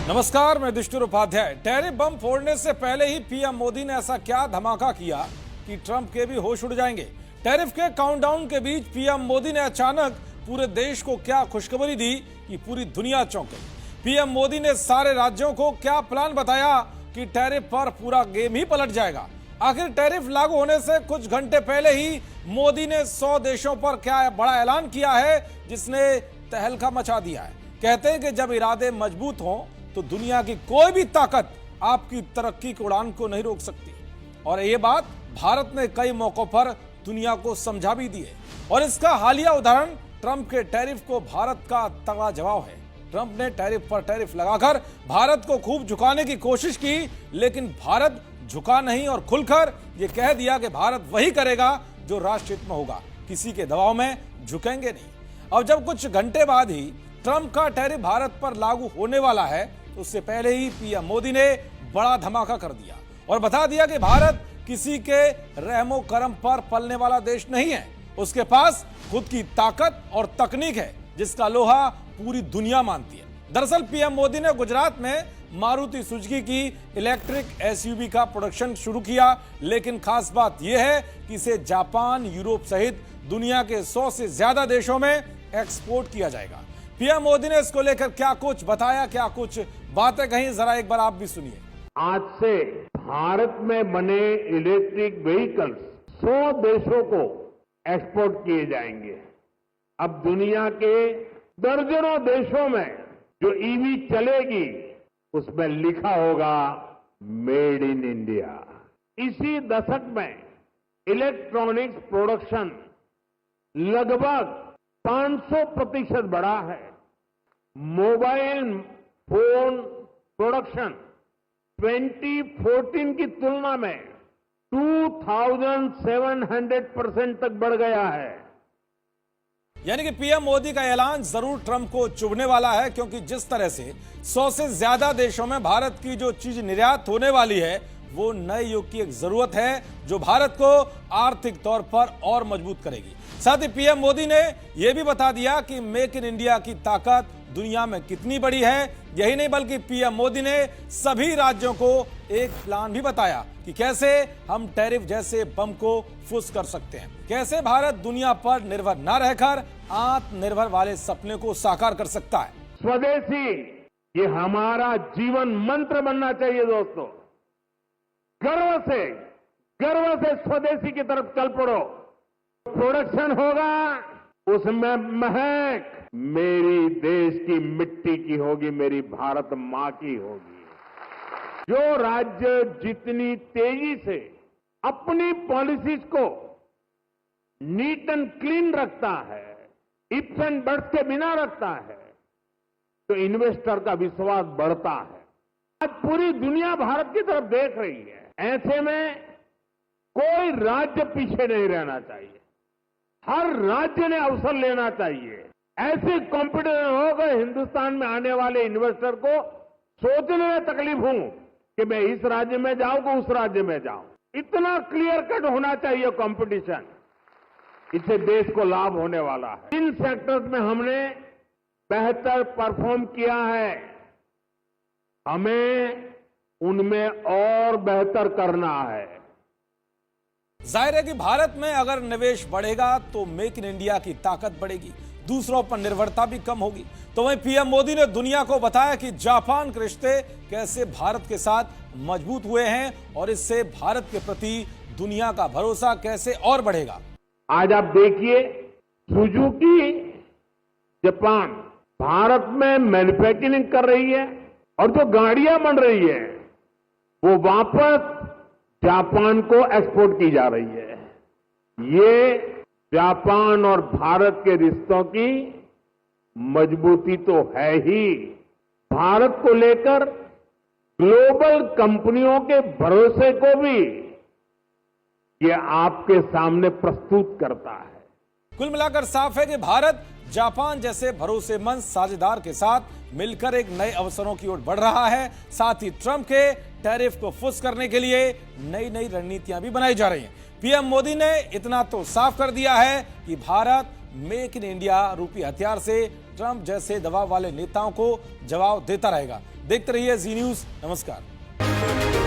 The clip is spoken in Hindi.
नमस्कार, मैं दुष्टुर उपाध्याय। टैरिफ बम फोड़ने से पहले ही पीएम मोदी ने ऐसा क्या धमाका किया कि ट्रंप के भी होश उड़ जाएंगे। टैरिफ के काउंटडाउन के बीच पीएम मोदी ने अचानक पूरे देश को क्या खुशखबरी दी कि पूरी दुनिया चौंक गई। पीएम मोदी ने सारे राज्यों को क्या प्लान बताया कि टैरिफ पर पूरा गेम ही पलट जाएगा। आखिर टैरिफ लागू होने से कुछ घंटे पहले ही मोदी ने 100 देशों पर क्या बड़ा ऐलान किया है जिसने तहलका मचा दिया है। कहते हैं कि जब इरादे मजबूत हों तो दुनिया की कोई भी ताकत आपकी तरक्की की उड़ान को नहीं रोक सकती। और ये बात भारत ने कई मौकों पर दुनिया को समझा भी दी है। और इसका हालिया उदाहरण ट्रंप के टैरिफ को भारत का तगड़ा जवाब है। ट्रंप ने टैरिफ पर टैरिफ लगाकर भारत को खूब झुकाने की कोशिश की, लेकिन भारत झुका नहीं और खुलकर यह कह दिया कि भारत वही करेगा जो राष्ट्र हित में होगा, किसी के दबाव में झुकेंगे नहीं। अब जब कुछ घंटे बाद ही ट्रंप का टैरिफ भारत पर लागू होने वाला है, तो उससे पहले ही पीएम मोदी ने बड़ा धमाका कर दिया और बता दिया कि भारत किसी के रहमो करम पर पलने वाला देश नहीं है। उसके पास खुद की ताकत और तकनीक है जिसका लोहा पूरी दुनिया मानती है। दरअसल पीएम मोदी ने गुजरात में मारुति सुजुकी की इलेक्ट्रिक एसयूवी का प्रोडक्शन शुरू किया, लेकिन खास बात यह है कि इसे जापान, यूरोप सहित दुनिया के 100 से ज्यादा देशों में एक्सपोर्ट किया जाएगा। पीएम मोदी ने इसको लेकर क्या कुछ बताया, क्या कुछ बातें कही, जरा एक बार आप भी सुनिए। आज से भारत में बने इलेक्ट्रिक व्हीकल्स 100 देशों को एक्सपोर्ट किए जाएंगे। अब दुनिया के दर्जनों देशों में जो ईवी चलेगी उसमें लिखा होगा मेड इन इंडिया। इसी दशक में इलेक्ट्रॉनिक्स प्रोडक्शन लगभग 500% बढ़ा है। मोबाइल फोन प्रोडक्शन 2014 की तुलना में 2700% तक बढ़ गया है। यानी कि पीएम मोदी का ऐलान जरूर ट्रंप को चुभने वाला है, क्योंकि जिस तरह से 100 से ज्यादा देशों में भारत की जो चीज निर्यात होने वाली है वो नए युग की एक जरूरत है जो भारत को आर्थिक तौर पर और मजबूत करेगी। साथ ही पीएम मोदी ने यह भी बता दिया कि मेक इन इंडिया की ताकत दुनिया में कितनी बड़ी है। यही नहीं बल्कि पीएम मोदी ने सभी राज्यों को एक प्लान भी बताया कि कैसे हम टैरिफ जैसे बम को फुस कर सकते हैं, कैसे भारत दुनिया पर निर्भर न रहकर आत्मनिर्भर वाले सपने को साकार कर सकता है। स्वदेशी ये हमारा जीवन मंत्र बनना चाहिए दोस्तों। गर्व से स्वदेशी की तरफ चल पड़ो। प्रोडक्शन होगा उसमें महक मेरी देश की मिट्टी की होगी, मेरी भारत मां की होगी। जो राज्य जितनी तेजी से अपनी पॉलिसीज को नीट एंड क्लीन रखता है, इफ्स एंड बट्स के बिना रखता है, तो इन्वेस्टर का विश्वास बढ़ता है। आज पूरी दुनिया भारत की तरफ देख रही है। ऐसे में कोई राज्य पीछे नहीं रहना चाहिए। हर राज्य ने अवसर लेना चाहिए। ऐसे कॉम्पिटिशन होगा हिंदुस्तान में आने वाले इन्वेस्टर को सोचने में तकलीफ हूं कि मैं इस राज्य में जाऊं कि उस राज्य में जाऊं। इतना क्लियर कट होना चाहिए कंपटीशन। इससे देश को लाभ होने वाला है। इन सेक्टर्स में हमने बेहतर परफॉर्म किया है, हमें उनमें और बेहतर करना है। जाहिर है कि भारत में अगर निवेश बढ़ेगा तो मेक इन इंडिया की ताकत बढ़ेगी, दूसरों पर निर्भरता भी कम होगी। तो वहीं पीएम मोदी ने दुनिया को बताया कि जापान के रिश्ते कैसे भारत के साथ मजबूत हुए हैं और इससे भारत के प्रति दुनिया का भरोसा कैसे और बढ़ेगा। आज आप देखिए, सुजुकी जापान भारत में मैन्युफैक्चरिंग कर रही है और जो गाड़ियां बन रही है वो वापस जापान को एक्सपोर्ट की जा रही है। ये जापान और भारत के रिश्तों की मजबूती तो है ही, भारत को लेकर ग्लोबल कंपनियों के भरोसे को भी ये आपके सामने प्रस्तुत करता है। कुल मिलाकर साफ है कि भारत जापान जैसे भरोसेमंद साझेदार के साथ मिलकर एक नए अवसरों की ओर बढ़ रहा है। साथ ही ट्रंप के टैरिफ को फुस करने के लिए नई नई रणनीतियां भी बनाई जा रही हैं। पीएम मोदी ने इतना तो साफ कर दिया है कि भारत मेक इन इंडिया रूपी हथियार से ट्रंप जैसे दबाव वाले नेताओं को जवाब देता रहेगा। देखते रहिए जी न्यूज। नमस्कार।